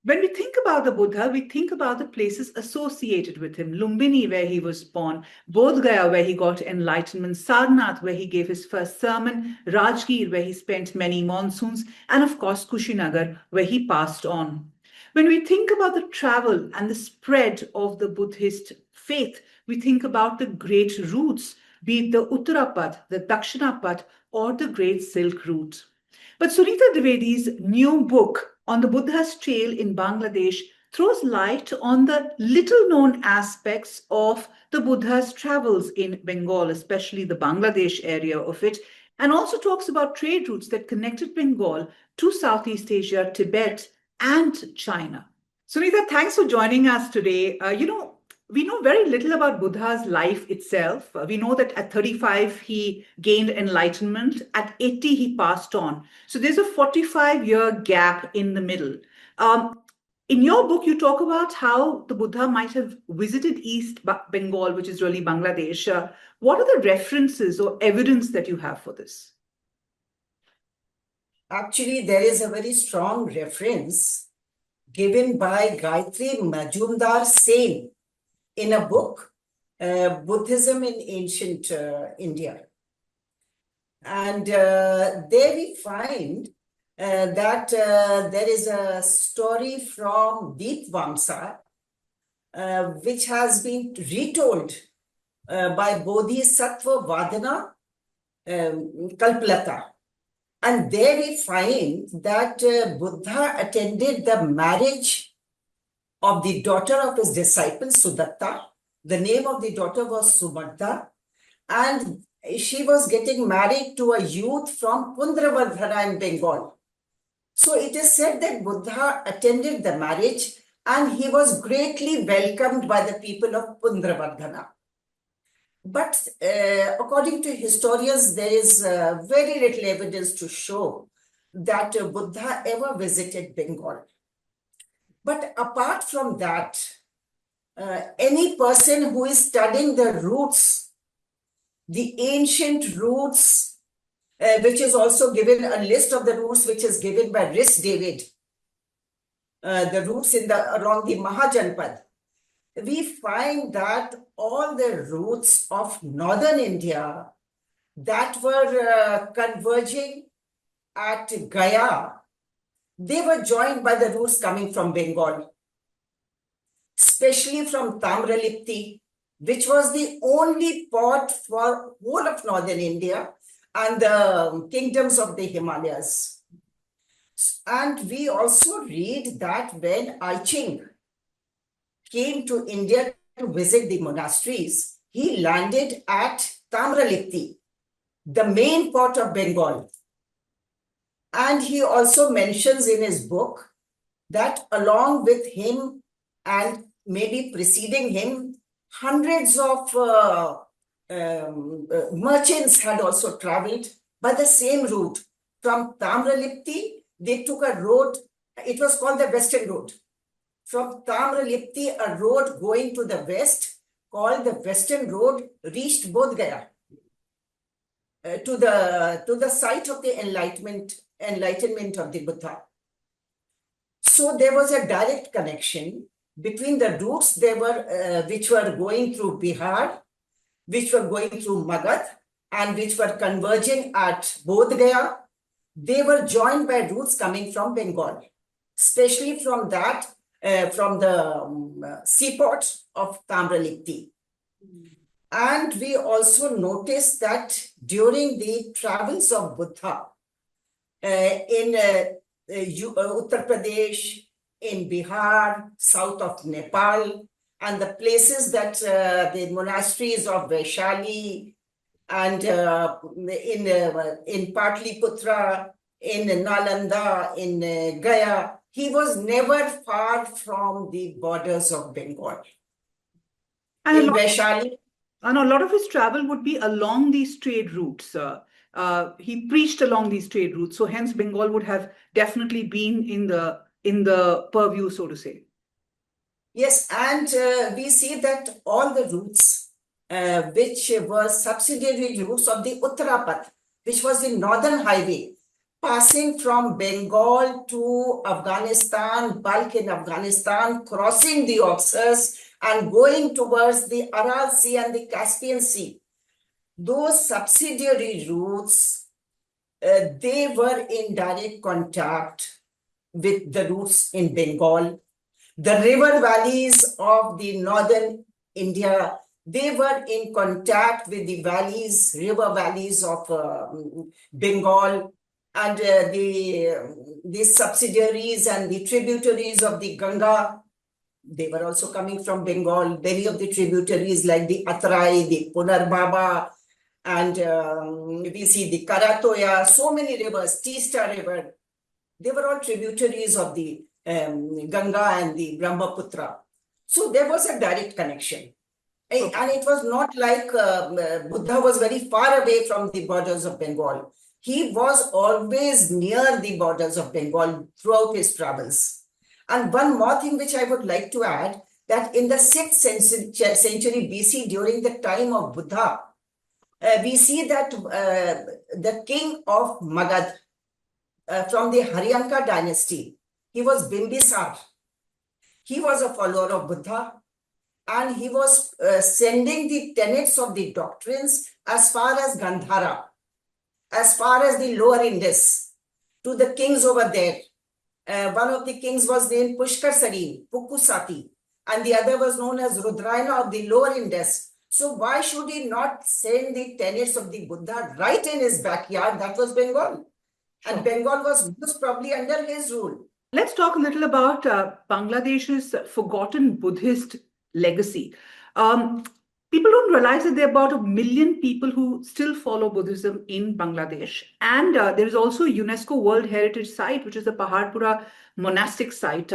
When we think about the Buddha, we think about the places associated with him. Lumbini, where he was born, Bodh Gaya, where he got enlightenment, Sarnath, where he gave his first sermon, Rajgir, where he spent many monsoons, and of course, Kushinagar, where he passed on. When we think about the travel and the spread of the Buddhist faith, we think about the great routes, be it the Uttarapad, the Dakshinapad, or the Great Silk Route. But Sunita Dwivedi's new book on the Buddha's trail in Bangladesh throws light on the little known aspects of the Buddha's travels in Bengal, especially the Bangladesh area of it, and also talks about trade routes that connected Bengal to Southeast Asia, Tibet, and China. Sunita, thanks for joining us today. We know very little about Buddha's life itself. We know that at 35, he gained enlightenment. At 80, he passed on. So there's a 45-year gap in the middle. In your book, you talk about how the Buddha might have visited East Bengal, which is really Bangladesh. What are the references or evidence that you have for this? Actually, there is a very strong reference given by Gayatri Majumdar Sen in a book, Buddhism in Ancient India. And there we find that there is a story from Deep Vamsa, which has been retold by Bodhisattva Vadana Kalpalata. And there we find that Buddha attended the marriage of the daughter of his disciple, Sudatta. The name of the daughter was Sumadda, and she was getting married to a youth from Pundravardhana in Bengal. So it is said that Buddha attended the marriage and he was greatly welcomed by the people of Pundravardhana. But according to historians, there is very little evidence to show that Buddha ever visited Bengal. But apart from that, any person who is studying the roots, the ancient roots, which is also given a list of the roots, which is given by Rhys David, the roots along the Mahajanpad, we find that all the roots of northern India that were converging at Gaya, they were joined by the routes coming from Bengal, especially from Tamralipti, which was the only port for whole of northern India and the kingdoms of the Himalayas. And we also read that when I Ching came to India to visit the monasteries, he landed at Tamralipti, the main port of Bengal. And he also mentions in his book that along with him and maybe preceding him, hundreds of merchants had also traveled by the same route. From Tamralipti, they took a road, it was called the Western Road. From Tamralipti, a road going to the west, called the Western Road, reached Bodh Gaya, to the site of the enlightenment of the Buddha. So there was a direct connection between the routes which were going through Bihar, which were going through Magadh, and which were converging at Bodh Gaya. They were joined by routes coming from Bengal, especially from the seaport of Tamralipti. And we also noticed that during the travels of Buddha in Uttar Pradesh, in Bihar, south of Nepal, and the places that the monasteries of Vaishali and in Patliputra, in Nalanda, in Gaya, he was never far from the borders of Bengal. And in Vaishali. And a lot of his travel would be along these trade routes. He preached along these trade routes. So hence Bengal would have definitely been in the purview, so to say. Yes, and we see that all the routes which were subsidiary routes of the Uttarapad, which was the northern highway, passing from Bengal to Afghanistan, bulk in Afghanistan, crossing the Oxus and going towards the Aral Sea and the Caspian Sea. Those subsidiary routes, they were in direct contact with the routes in Bengal. The river valleys of the northern India, they were in contact with the valleys, river valleys of Bengal, and the subsidiaries and the tributaries of the Ganga, they were also coming from Bengal. Many of the tributaries like the Atrai, the Punarbhaba, and we see the Karatoya, so many rivers, Teesta River, they were all tributaries of the Ganga and the Brahmaputra. So there was a direct connection. And it was not like Buddha was very far away from the borders of Bengal. He was always near the borders of Bengal throughout his travels. And one more thing which I would like to add, that in the 6th century BC, during the time of Buddha, we see that the king of Magad from the Haryanka dynasty, he was Bimbisar. He was a follower of Buddha, and he was sending the tenets of the doctrines as far as Gandhara, as far as the lower Indus, to the kings over there. One of the kings was named Pushkar Sari, Pukusati, and the other was known as Rudrayana of the lower Indus. So why should he not send the tenets of the Buddha right in his backyard? That was Bengal. And Bengal was most probably under his rule. Let's talk a little about Bangladesh's forgotten Buddhist legacy. People don't realize that there are about 1 million people who still follow Buddhism in Bangladesh. And there is also a UNESCO World Heritage Site, which is the Paharpura monastic site.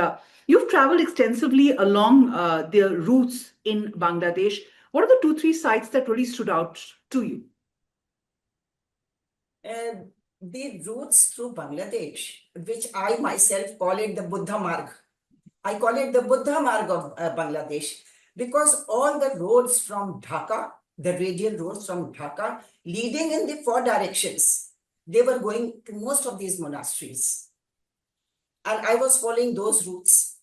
You've traveled extensively along the routes in Bangladesh. What are the 2-3 sites that really stood out to you? The routes through Bangladesh, which I myself call it the Buddha Marg. I call it the Buddha Marg of Bangladesh, because all the roads from Dhaka, the radial roads from Dhaka, leading in the 4 directions, they were going to most of these monasteries. And I was following those routes.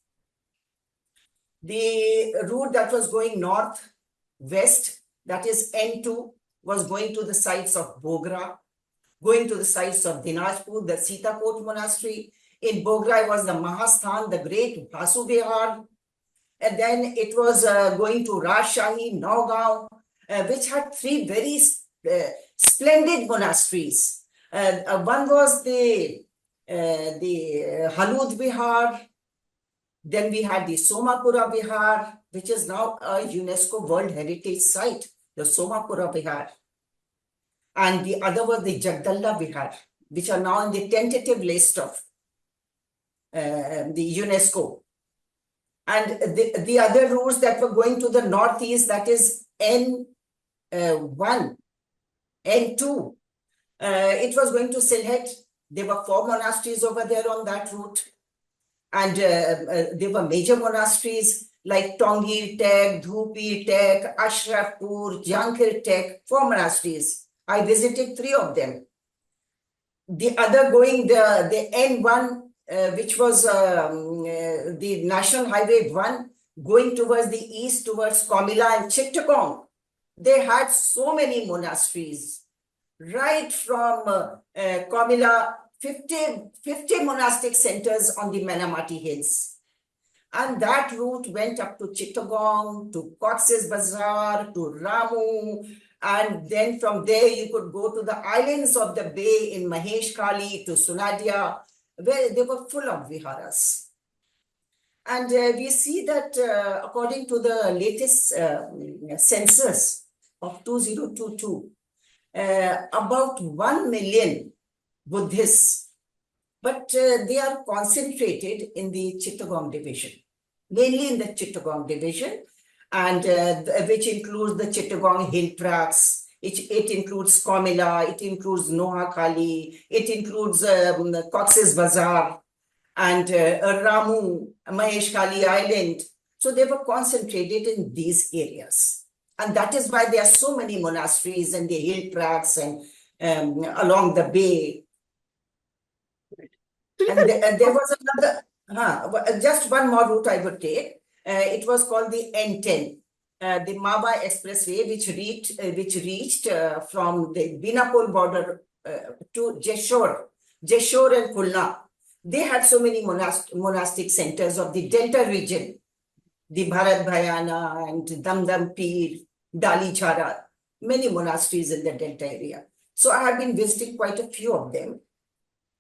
The route that was going north, west, that is N2, was going to the sites of Bogra, going to the sites of Dinajpur, the Sitakot monastery. In Bogra was the Mahasthan, the great Vasu Vihar. And then it was going to Rajshahi, Naugaon, which had 3 very splendid monasteries. One was the Halud Vihar. Then we had the Somapura Vihar, which is now a UNESCO World Heritage Site, the Somapura Vihar. And the other was the Jagdalla Vihar, which are now in the tentative list of the UNESCO. And the other routes that were going to the northeast, that is N1, N2, it was going to Sylhet. There were 4 monasteries over there on that route. And there were major monasteries like Tongir Tek, Dhupi Tek, Ashrafpur, Jankir Tek, 4 monasteries. I visited 3 of them. The other going the N1, which was the National Highway 1, going towards the east, towards Komila and Chittagong. They had so many monasteries, right from Komila, 50 monastic centers on the Manamati Hills. And that route went up to Chittagong, to Cox's Bazar, to Ramu. And then from there, you could go to the islands of the bay in Mahesh Kali, to Sunadia, where they were full of viharas. And we see that according to the latest census of 2022, about 1 million Buddhists, but they are concentrated in the Chittagong division, mainly in the Chittagong division, and which includes the Chittagong hill tracts. It includes Komila, it includes Nohakali, it includes Cox's Bazar and Ramu, Mahesh Kali Island. So they were concentrated in these areas. And that is why there are so many monasteries in the hill tracts and along the bay. And there was another, just one more route I would take. It was called the N10, the Maba Expressway, which reached from the Binapur border to Jeshore and Khulna. They had so many monastic centers of the Delta region, the Bharat Bhayana and Damdam Pir, Dali Chara, many monasteries in the Delta area. So I have been visiting quite a few of them.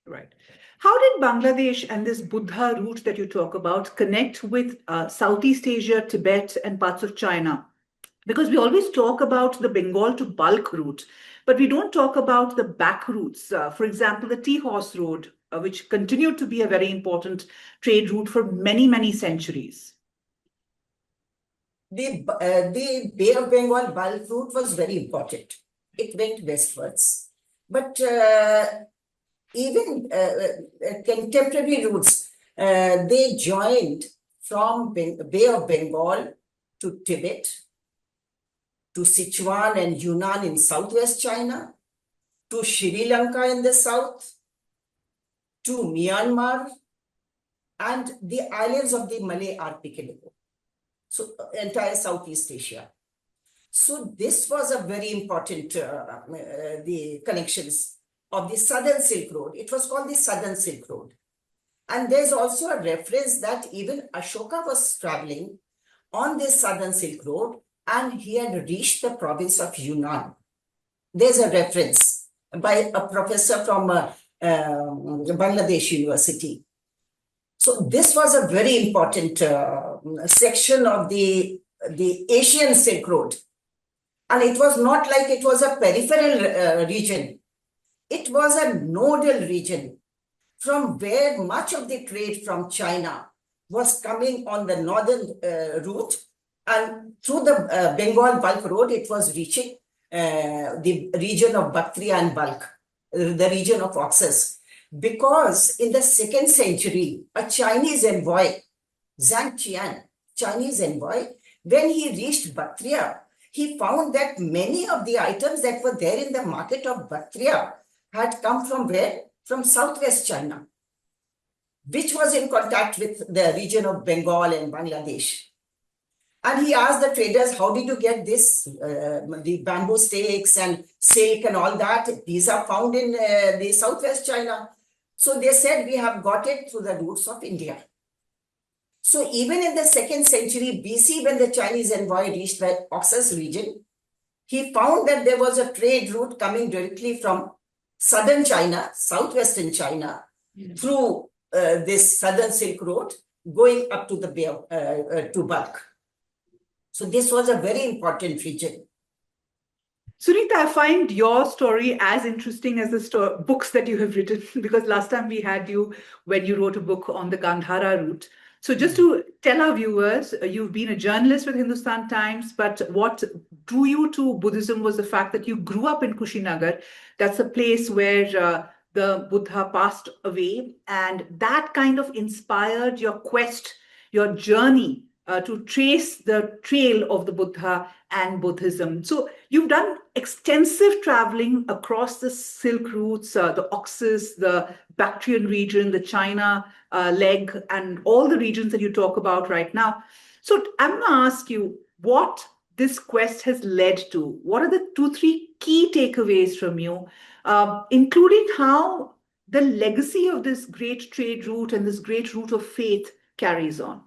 Right. How did Bangladesh and this Buddha route that you talk about connect with Southeast Asia, Tibet, and parts of China? Because we always talk about the Bengal to bulk route, but we don't talk about the back routes. For example, the Tea Horse Road, which continued to be a very important trade route for many, many centuries. The Bay of Bengal bulk route was very important. It went westwards. But even contemporary routes, they joined from Bay of Bengal to Tibet, to Sichuan and Yunnan in southwest China, to Sri Lanka in the south, to Myanmar, and the islands of the Malay archipelago. So entire Southeast Asia. So this was a very important, the connections of the Southern Silk Road. It was called the Southern Silk Road. And there's also a reference that even Ashoka was traveling on this Southern Silk Road and he had reached the province of Yunnan. There's a reference by a professor from Bangladesh University. So this was a very important section of the Asian Silk Road. And it was not like it was a peripheral region. It was a nodal region from where much of the trade from China was coming on the northern route, and through the Bengal bulk road, it was reaching the region of Bactria and Balkh, the region of Oxus. Because in the 2nd century, a Chinese envoy, Zhang Qian, Chinese envoy, when he reached Bactria, he found that many of the items that were there in the market of Bactria had come from where? From southwest China, which was in contact with the region of Bengal and Bangladesh. And he asked the traders, how did you get this? The bamboo stakes and silk and all that, these are found in the southwest China. So they said, we have got it through the routes of India. So even in the 2nd century BC, when the Chinese envoy reached the Oxus region, he found that there was a trade route coming directly from southern China, southwestern China, through this Southern Silk Road, going up to the Bay of, to Balkh. So this was a very important region. Sunita, I find your story as interesting as the books that you have written, because last time we had you when you wrote a book on the Gandhara route. So just to tell our viewers, you've been a journalist with Hindustan Times, but what drew you to Buddhism was the fact that you grew up in Kushinagar. That's a place where the Buddha passed away, and that kind of inspired your quest, your journey to trace the trail of the Buddha and Buddhism. So you've done extensive traveling across the Silk routes, the Oxus, the Bactrian region, the China leg, and all the regions that you talk about right now. So I'm going to ask you what this quest has led to. What are the 2-3 key takeaways from you, including how the legacy of this great trade route and this great route of faith carries on?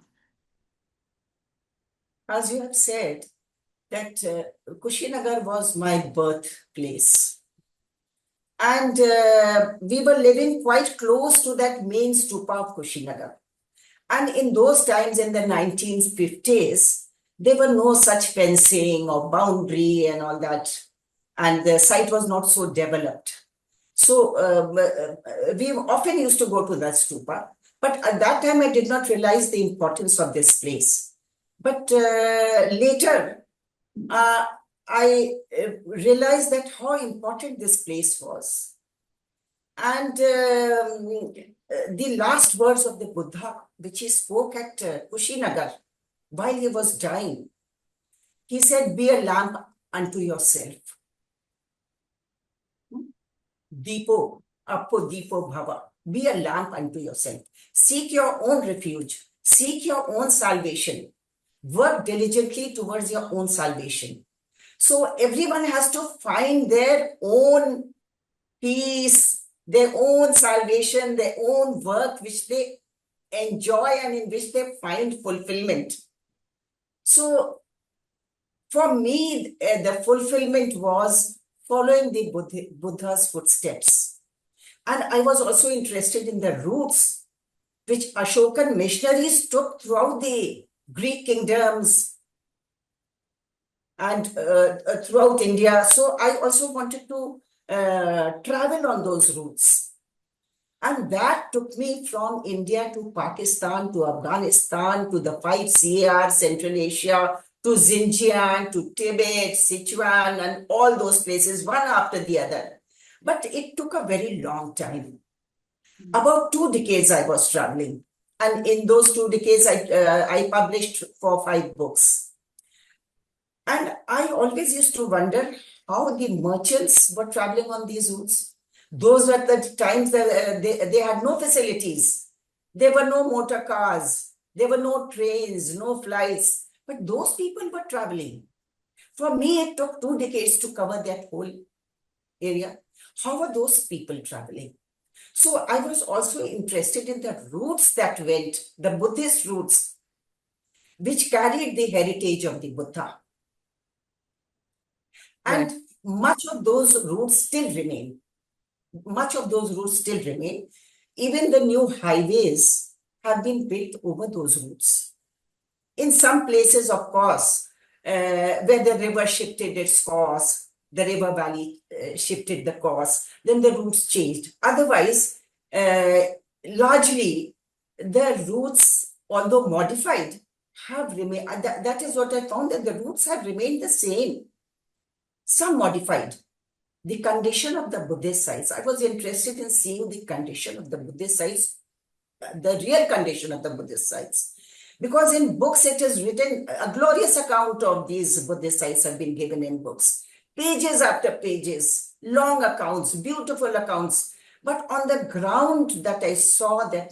As you have said, that Kushinagar was my birthplace. And we were living quite close to that main stupa of Kushinagar. And in those times, in the 1950s, there were no such fencing or boundary and all that. And the site was not so developed. So we often used to go to that stupa. But at that time, I did not realize the importance of this place. But later, I realized that how important this place was. And the last words of the Buddha, which he spoke at Kushinagar while he was dying, he said, be a lamp unto yourself. Deepo, appo deepo bhava. Be a lamp unto yourself. Seek your own refuge. Seek your own salvation. Work diligently towards your own salvation. So everyone has to find their own peace, their own salvation, their own work, which they enjoy and in which they find fulfillment. So for me, the fulfillment was following the Buddha's footsteps. And I was also interested in the routes which Ashokan missionaries took throughout the Greek kingdoms and throughout India. So I also wanted to travel on those routes. And that took me from India to Pakistan, to Afghanistan, to the 5 CAR, Central Asia, to Xinjiang, to Tibet, Sichuan, and all those places, one after the other. But it took a very long time. About 2 decades I was traveling. And in those 2 decades, I published 4 or 5 books. And I always used to wonder how the merchants were traveling on these routes. Those were the times that they had no facilities. There were no motor cars. There were no trains, no flights. But those people were traveling. For me, it took 2 decades to cover that whole area. How were those people traveling? So I was also interested in the routes that went, the Buddhist routes, which carried the heritage of the Buddha. And Right. much of those routes still remain. Much of those routes still remain. Even the new highways have been built over those routes. In some places, of course, where the river shifted its course, the river valley shifted the course, then the routes changed. Otherwise, largely, the routes, although modified, have remained. That is what I found, that the routes have remained the same. Some modified. The condition of the Buddhist sites. I was interested in seeing the condition of the Buddhist sites, the real condition of the Buddhist sites. Because in books, it is written, a glorious account of these Buddhist sites have been given in books. Pages after pages, long accounts, beautiful accounts. But on the ground that I saw, that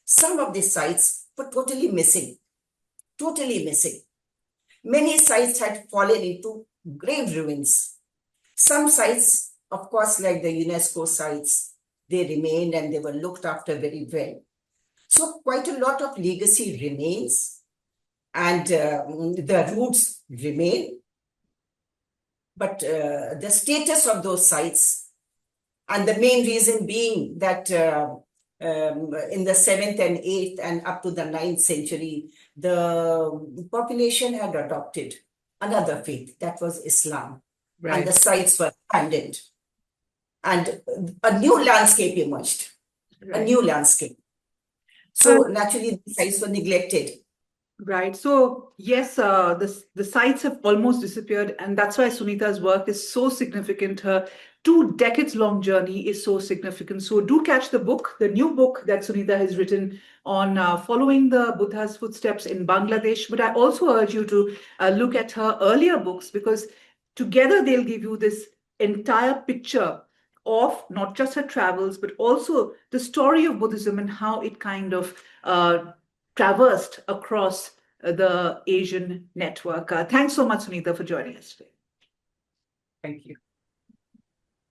some of the sites were totally missing. Totally missing. Many sites had fallen into grave ruins. Some sites, of course, like the UNESCO sites, they remained and they were looked after very well. So quite a lot of legacy remains, and the roots remain. But the status of those sites, and the main reason being that in the 7th and 8th and up to the 9th century, the population had adopted another faith, that was Islam. Right. And the sites were abandoned. And a new landscape emerged, a new landscape. So naturally, the sites were neglected. Right. So yes, the sites have almost disappeared, and that's why Sunita's work is so significant. Her 2 decades long journey is so significant. So do catch the book, the new book that Sunita has written on following the Buddha's footsteps in Bangladesh. But I also urge you to look at her earlier books, because together they'll give you this entire picture of not just her travels, but also the story of Buddhism and how it kind of traversed across the Asian network. Thanks so much, Sunita, for joining us today. Thank you.